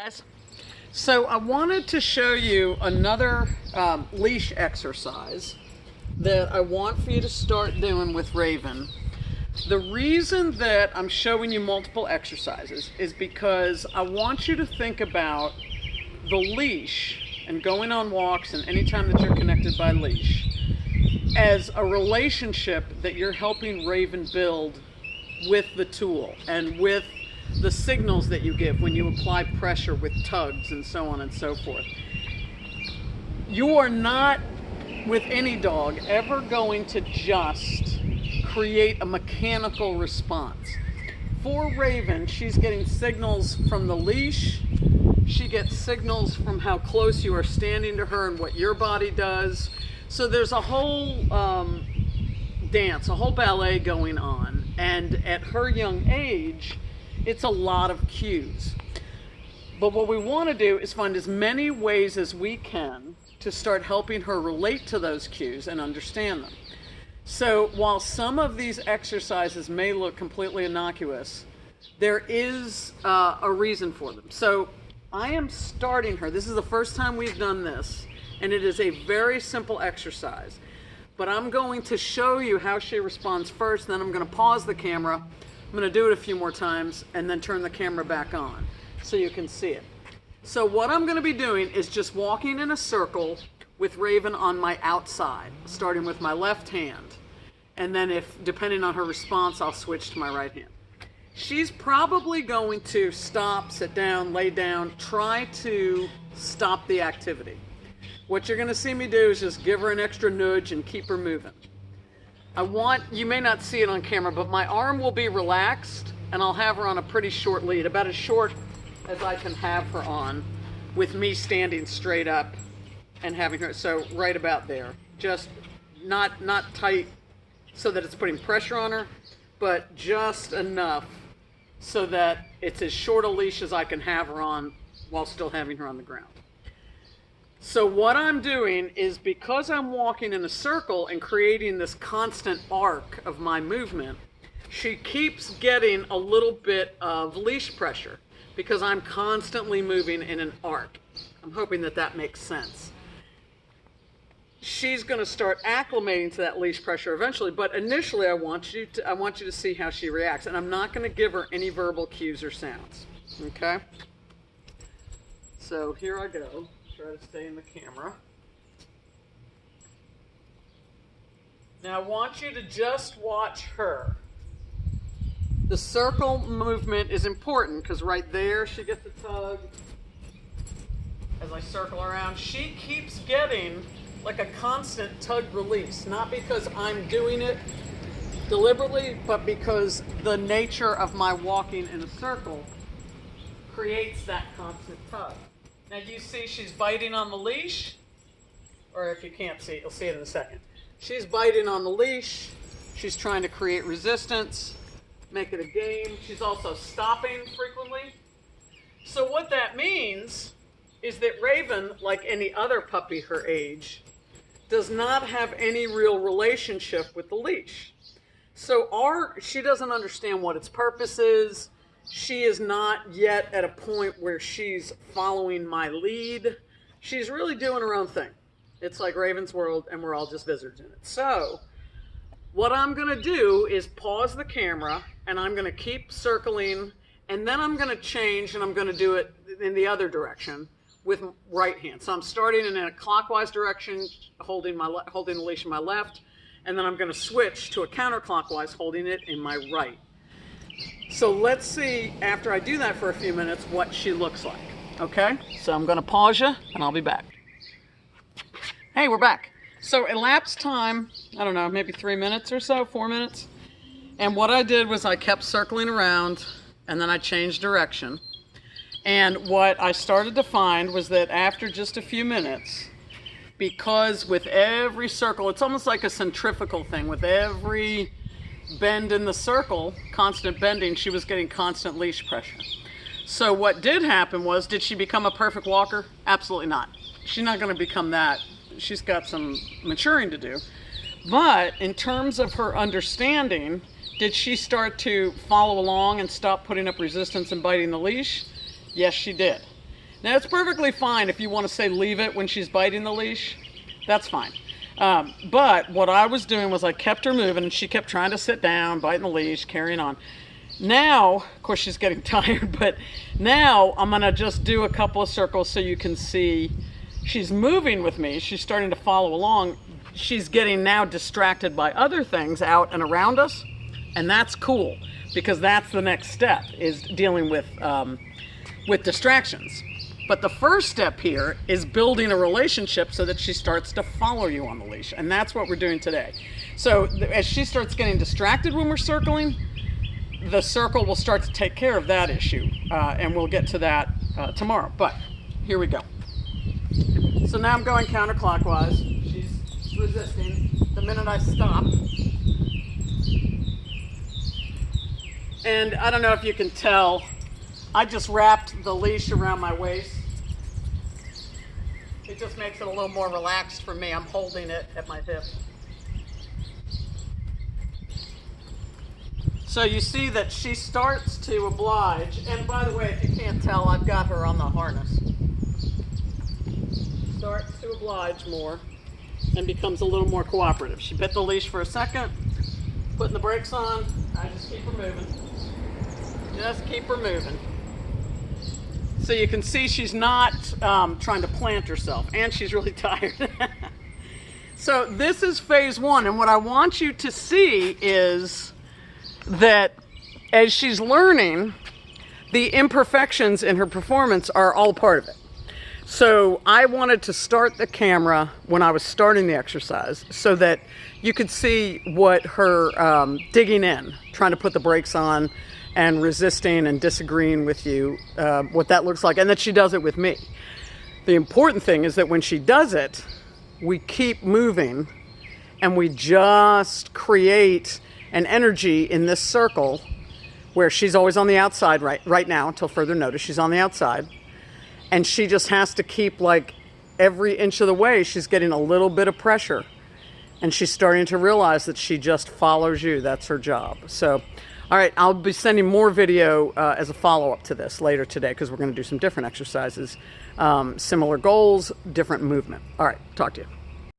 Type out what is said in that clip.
Guys, so I wanted to show you another leash exercise that I want for you to start doing with Raven. The reason that I'm showing you multiple exercises is because I want you to think about the leash and going on walks and anytime that you're connected by leash as a relationship that you're helping Raven build with the tool and with the signals that you give when you apply pressure with tugs and so on and so forth. You are not, with any dog, ever going to just create a mechanical response. For Raven, she's getting signals from the leash. She gets signals from how close you are standing to her and what your body does. So there's a whole dance, a whole ballet going on. And at her young age, it's a lot of cues. But what we want to do is find as many ways as we can to start helping her relate to those cues and understand them. So while some of these exercises may look completely innocuous, there is a reason for them. So I am starting her. This is the first time we've done this, and it is a very simple exercise. But I'm going to show you how she responds first, then I'm going to pause the camera. I'm going to do it a few more times and then turn the camera back on so you can see it. So what I'm going to be doing is just walking in a circle with Raven on my outside, starting with my left hand. And then depending on her response, I'll switch to my right hand. She's probably going to stop, sit down, lay down, try to stop the activity. What you're going to see me do is just give her an extra nudge and keep her moving. You may not see it on camera, but my arm will be relaxed and I'll have her on a pretty short lead, about as short as I can have her on with me standing straight up and having her, so right about there. Just not tight so that it's putting pressure on her, but just enough so that it's as short a leash as I can have her on while still having her on the ground. So what I'm doing is, because I'm walking in a circle and creating this constant arc of my movement, she keeps getting a little bit of leash pressure because I'm constantly moving in an arc. I'm hoping that that makes sense. She's going to start acclimating to that leash pressure eventually, but initially I want you to see how she reacts, and I'm not going to give her any verbal cues or sounds. Okay? So here I go. Try to stay in the camera. Now I want you to just watch her. The circle movement is important because right there she gets a tug. As I circle around, she keeps getting like a constant tug release, not because I'm doing it deliberately, but because the nature of my walking in a circle creates that constant tug. Now you see she's biting on the leash, or if you can't see it, you'll see it in a second. She's biting on the leash. She's trying to create resistance, make it a game. She's also stopping frequently. So what that means is that Raven, like any other puppy her age, does not have any real relationship with the leash. So she doesn't understand what its purpose is. She is not yet at a point where she's following my lead. She's really doing her own thing. It's like Raven's world, and we're all just visitors in it. So what I'm going to do is pause the camera, and I'm going to keep circling, and then I'm going to change, and I'm going to do it in the other direction with right hand. So I'm starting in a clockwise direction, holding the leash in my left, and then I'm going to switch to a counterclockwise, holding it in my right. So let's see, after I do that for a few minutes, what she looks like. Okay? So I'm going to pause you, and I'll be back. Hey, we're back. So elapsed time, I don't know, maybe 3 minutes or so, 4 minutes. And what I did was I kept circling around, and then I changed direction. And what I started to find was that after just a few minutes, because with every circle, it's almost like a centrifugal thing, with every bend in the circle, constant bending, she was getting constant leash pressure. So what did happen was, did she become a perfect walker? Absolutely not. She's not going to become that. She's got some maturing to do. But in terms of her understanding, did she start to follow along and stop putting up resistance and biting the leash? Yes, she did. Now it's perfectly fine if you want to say leave it when she's biting the leash. That's fine. But what I was doing was I kept her moving, and she kept trying to sit down, biting the leash, carrying on. Now, of course, she's getting tired, but now I'm gonna just do a couple of circles so you can see she's moving with me. She's starting to follow along. She's getting now distracted by other things out and around us, and that's cool because that's the next step, is dealing with distractions. But the first step here is building a relationship so that she starts to follow you on the leash, and that's what we're doing today. So as she starts getting distracted when we're circling, the circle will start to take care of that issue, and we'll get to that tomorrow. But here we go. So now I'm going counterclockwise. She's resisting the minute I stop. And I don't know if you can tell, I just wrapped the leash around my waist. It just makes it a little more relaxed for me. I'm holding it at my hip. So you see that she starts to oblige. And by the way, if you can't tell, I've got her on the harness. Starts to oblige more and becomes a little more cooperative. She bit the leash for a second, putting the brakes on. I just keep her moving. Just keep her moving. So you can see she's not trying to plant herself, and she's really tired. So this is phase one, and what I want you to see is that as she's learning, the imperfections in her performance are all part of it. So I wanted to start the camera when I was starting the exercise so that you could see what her digging in, trying to put the brakes on and resisting and disagreeing with you, what that looks like, and that she does it with me. The important thing is that when she does it, we keep moving and we just create an energy in this circle where she's always on the outside right now until further notice. She's on the outside, and she just has to keep, like, every inch of the way she's getting a little bit of pressure, and she's starting to realize that she just follows you. That's her job. So all right, I'll be sending more video as a follow-up to this later today, because we're going to do some different exercises, similar goals, different movement. All right, talk to you.